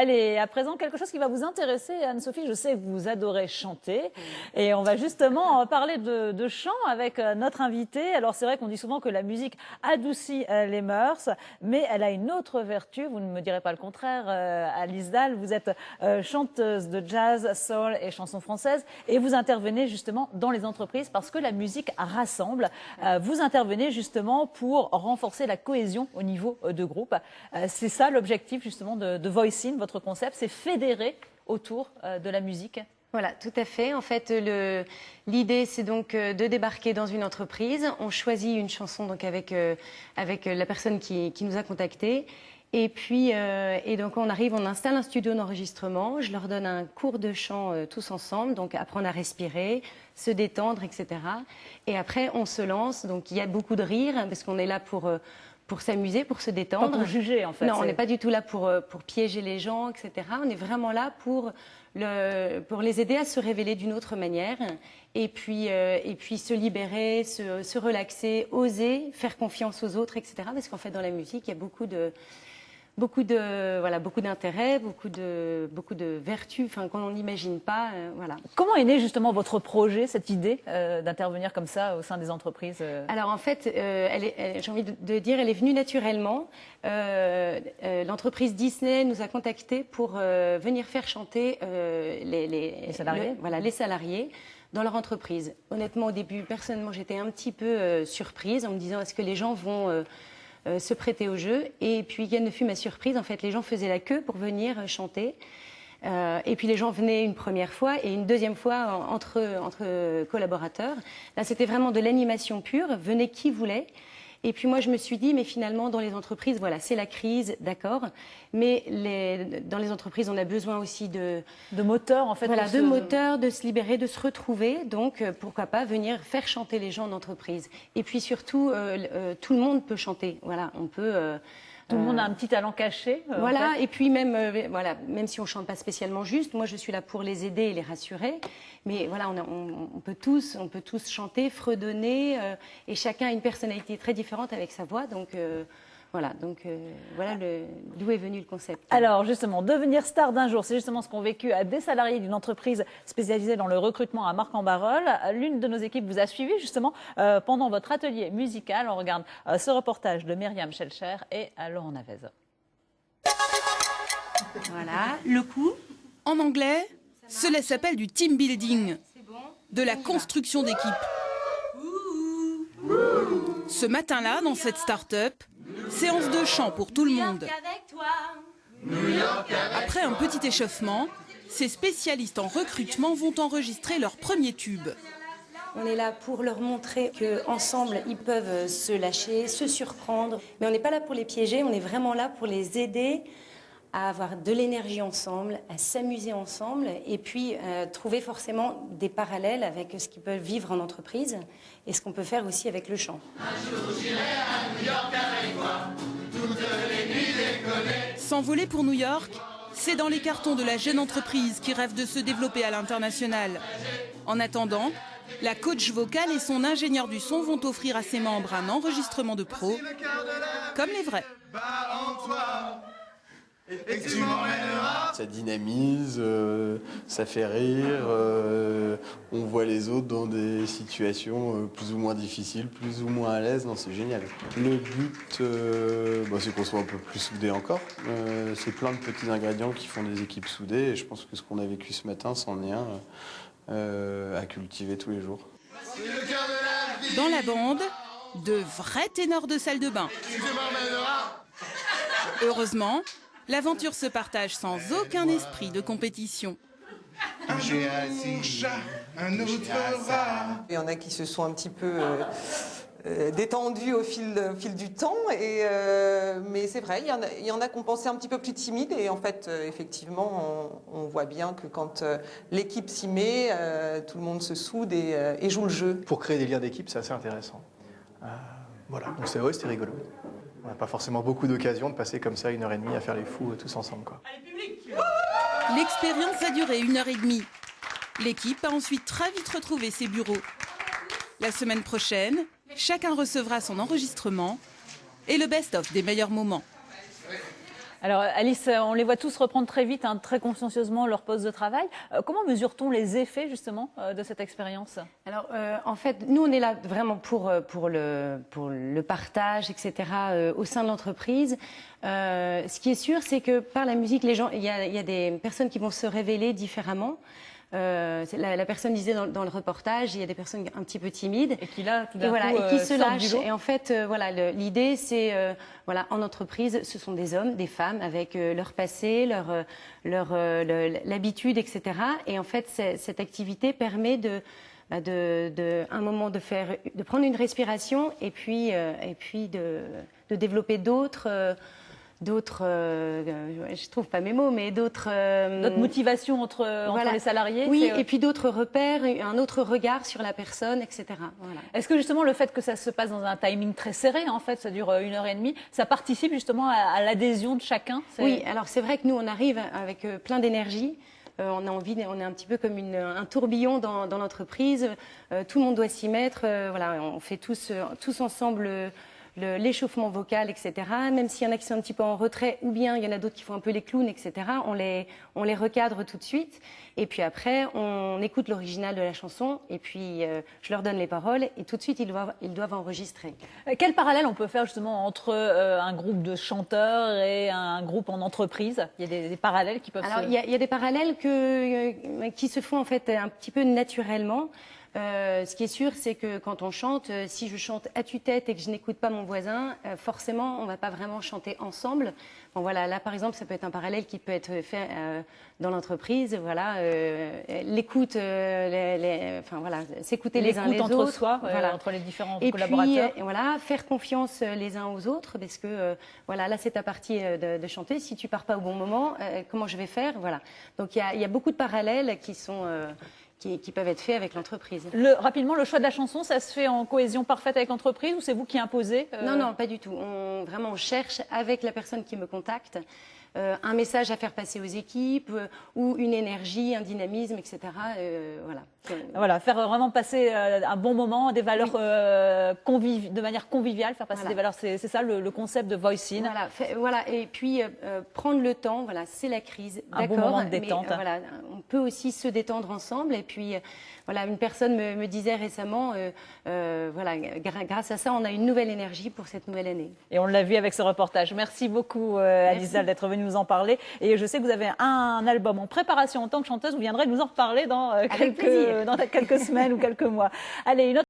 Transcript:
Allez, à présent, quelque chose qui va vous intéresser, Anne-Sophie. Je sais que vous adorez chanter. Et on va justement parler de chant avec notre invitée. Alors, c'est vrai qu'on dit souvent que la musique adoucit les mœurs, mais elle a une autre vertu. Vous ne me direz pas le contraire, Alice Dahl. Vous êtes chanteuse de jazz, soul et chansons françaises. Et vous intervenez justement dans les entreprises parce que la musique rassemble. Vous intervenez justement pour renforcer la cohésion au niveau de groupe. C'est ça l'objectif justement de Voice In, votre concept, c'est fédérer autour de la musique. Voilà, tout à fait. En fait, l'idée, c'est donc de débarquer dans une entreprise. On choisit une chanson donc avec la personne qui nous a contactés. Et puis, donc on arrive, on installe un studio d'enregistrement. Je leur donne un cours de chant tous ensemble, donc apprendre à respirer, se détendre, etc. Et après, on se lance. Donc il y a beaucoup de rire parce qu'on est là pour s'amuser, pour se détendre. Pas pour juger, en fait. Non, on n'est pas du tout là pour piéger les gens, etc. On est vraiment là pour les aider à se révéler d'une autre manière et puis se libérer, se relaxer, oser, faire confiance aux autres, etc. Parce qu'en fait, dans la musique, il y a beaucoup d'intérêt, beaucoup de vertus, enfin qu'on n'imagine pas, voilà. Comment est né justement votre projet, cette idée d'intervenir comme ça au sein des entreprises Alors en fait, j'ai envie de dire, elle est venue naturellement. L'entreprise Disney nous a contactés pour venir faire chanter les salariés. Les salariés dans leur entreprise. Honnêtement, au début, personnellement, j'étais un petit peu surprise en me disant est-ce que les gens vont se prêter au jeu. Et puis, quelle ne fut ma surprise, en fait, les gens faisaient la queue pour venir chanter. Et puis, les gens venaient une première fois et une deuxième fois entre collaborateurs. Là, c'était vraiment de l'animation pure. Venait qui voulait. Et puis, moi, je me suis dit, mais finalement, dans les entreprises, voilà, c'est la crise, d'accord. Mais dans les entreprises, on a besoin aussi de moteurs, en fait. Voilà, de moteurs, de se libérer, de se retrouver. Donc, pourquoi pas venir faire chanter les gens en entreprise. Et puis surtout, tout le monde peut chanter. Voilà, on peut. Tout le monde a un petit talent caché. Voilà, et puis même si on chante pas spécialement juste, moi je suis là pour les aider et les rassurer. Mais voilà, on peut tous chanter, fredonner, et chacun a une personnalité très différente avec sa voix. Donc voilà d'où est venu le concept. Alors justement, devenir star d'un jour, c'est justement ce qu'ont vécu des salariés d'une entreprise spécialisée dans le recrutement à Marc-en-Barœul. L'une de nos équipes vous a suivi justement pendant votre atelier musical. On regarde ce reportage de Myriam Schelcher et Laurent Navez. Voilà, le coup. En anglais, cela s'appelle du team building, de la construction d'équipe. Ce matin-là, dans cette start-up, séance de chant pour tout le monde. Après un petit échauffement, ces spécialistes en recrutement vont enregistrer leur premier tube. On est là pour leur montrer qu'ensemble, ils peuvent se lâcher, se surprendre. Mais on n'est pas là pour les piéger, on est vraiment là pour les aider à avoir de l'énergie ensemble, à s'amuser ensemble et puis trouver forcément des parallèles avec ce qu'ils peuvent vivre en entreprise et ce qu'on peut faire aussi avec le chant. Un jour j'irai à New York avec toi, toutes les nuits déconner. S'envoler pour New York, c'est dans les cartons de la jeune entreprise qui rêve de se développer à l'international. En attendant, la coach vocale et son ingénieur du son vont offrir à ses membres un enregistrement de pro, comme les vrais. Et tu m'emmèneras. Ça dynamise, ça fait rire, on voit les autres dans des situations plus ou moins difficiles, plus ou moins à l'aise, non c'est génial. Le but, c'est qu'on soit un peu plus soudés encore. C'est plein de petits ingrédients qui font des équipes soudées et je pense que ce qu'on a vécu ce matin, c'en est un à cultiver tous les jours. Dans la bande, de vrais ténors de salle de bain. Heureusement, l'aventure se partage sans aucun esprit de compétition. Un jour, mon chat, un autre rat. Il y en a qui se sont un petit peu détendus au fil du temps, mais c'est vrai, il y en a qui ont pensé un petit peu plus timides et en fait, effectivement, on voit bien que quand l'équipe s'y met, tout le monde se soude et joue le jeu. Pour créer des liens d'équipe, c'est assez intéressant. Voilà, donc c'est vrai, c'était rigolo. On n'a pas forcément beaucoup d'occasions de passer comme ça 1h30 à faire les fous tous ensemble, quoi. L'expérience a duré 1h30. L'équipe a ensuite très vite retrouvé ses bureaux. La semaine prochaine, chacun recevra son enregistrement et le best-of des meilleurs moments. Alors Alice, on les voit tous reprendre très vite, hein, très consciencieusement leur poste de travail. Comment mesure-t-on les effets justement de cette expérience? Alors en fait, nous on est là vraiment pour le partage, etc. Au sein de l'entreprise. Ce qui est sûr, c'est que par la musique, les gens, il y a des personnes qui vont se révéler différemment. La personne disait dans le reportage, il y a des personnes un petit peu timides et qui là, tout d'un coup, et qui se lâchent. Et en fait, voilà, l'idée, c'est voilà, en entreprise, ce sont des hommes, des femmes avec leur passé, l'habitude, etc. Et en fait, cette activité permet un moment de prendre une respiration et puis de développer d'autres. Je trouve pas mes mots, mais d'autres motivations entre les salariés. Oui, et puis d'autres repères, un autre regard sur la personne, etc. Voilà. Est-ce que justement le fait que ça se passe dans un timing très serré, en fait, ça dure 1h30, ça participe justement à l'adhésion de chacun? Oui, alors c'est vrai que nous on arrive avec plein d'énergie. On a envie, on est un petit peu comme un tourbillon dans l'entreprise. Tout le monde doit s'y mettre. Voilà, on fait tous ensemble. L'échauffement vocal, etc. Même s'il y en a qui sont un petit peu en retrait, ou bien il y en a d'autres qui font un peu les clowns, etc. On les recadre tout de suite. Et puis après, on écoute l'original de la chanson. Et puis, je leur donne les paroles. Et tout de suite, ils doivent enregistrer. Quel parallèle on peut faire justement entre un groupe de chanteurs et un groupe en entreprise? Il y a des parallèles qui peuvent il y a des parallèles qui se font en fait un petit peu naturellement. Ce qui est sûr, c'est que quand on chante, si je chante à tue-tête et que je n'écoute pas mon voisin, forcément, on ne va pas vraiment chanter ensemble. Bon, voilà, là, par exemple, ça peut être un parallèle qui peut être fait dans l'entreprise. Voilà, l'écoute, enfin voilà, s'écouter les uns les autres, entre soi, voilà. entre les différents et collaborateurs. Puis, voilà, faire confiance les uns aux autres, parce que voilà, là, c'est ta partie de chanter. Si tu pars pas au bon moment, comment je vais faire? Voilà. Donc, il y a beaucoup de parallèles qui sont qui peuvent être faits avec l'entreprise. Rapidement, le choix de la chanson, ça se fait en cohésion parfaite avec l'entreprise ou c'est vous qui imposez Non, pas du tout. On cherche avec la personne qui me contacte un message à faire passer aux équipes ou une énergie, un dynamisme, etc. Voilà. Voilà, faire vraiment passer un bon moment, des valeurs de manière conviviale, faire passer des valeurs, c'est ça le concept de Voice In. Voilà, et puis prendre le temps, voilà, c'est la crise, un bon moment de détente. Mais, voilà, on peut aussi se détendre ensemble. Et puis, voilà, une personne me disait récemment, voilà, grâce à ça, on a une nouvelle énergie pour cette nouvelle année. Et on l'a vu avec ce reportage. Merci beaucoup, Alice Dahl, d'être venue nous en parler. Et je sais que vous avez un album en préparation en tant que chanteuse. Vous viendrez nous en reparler dans quelques semaines ou quelques mois. Allez, une autre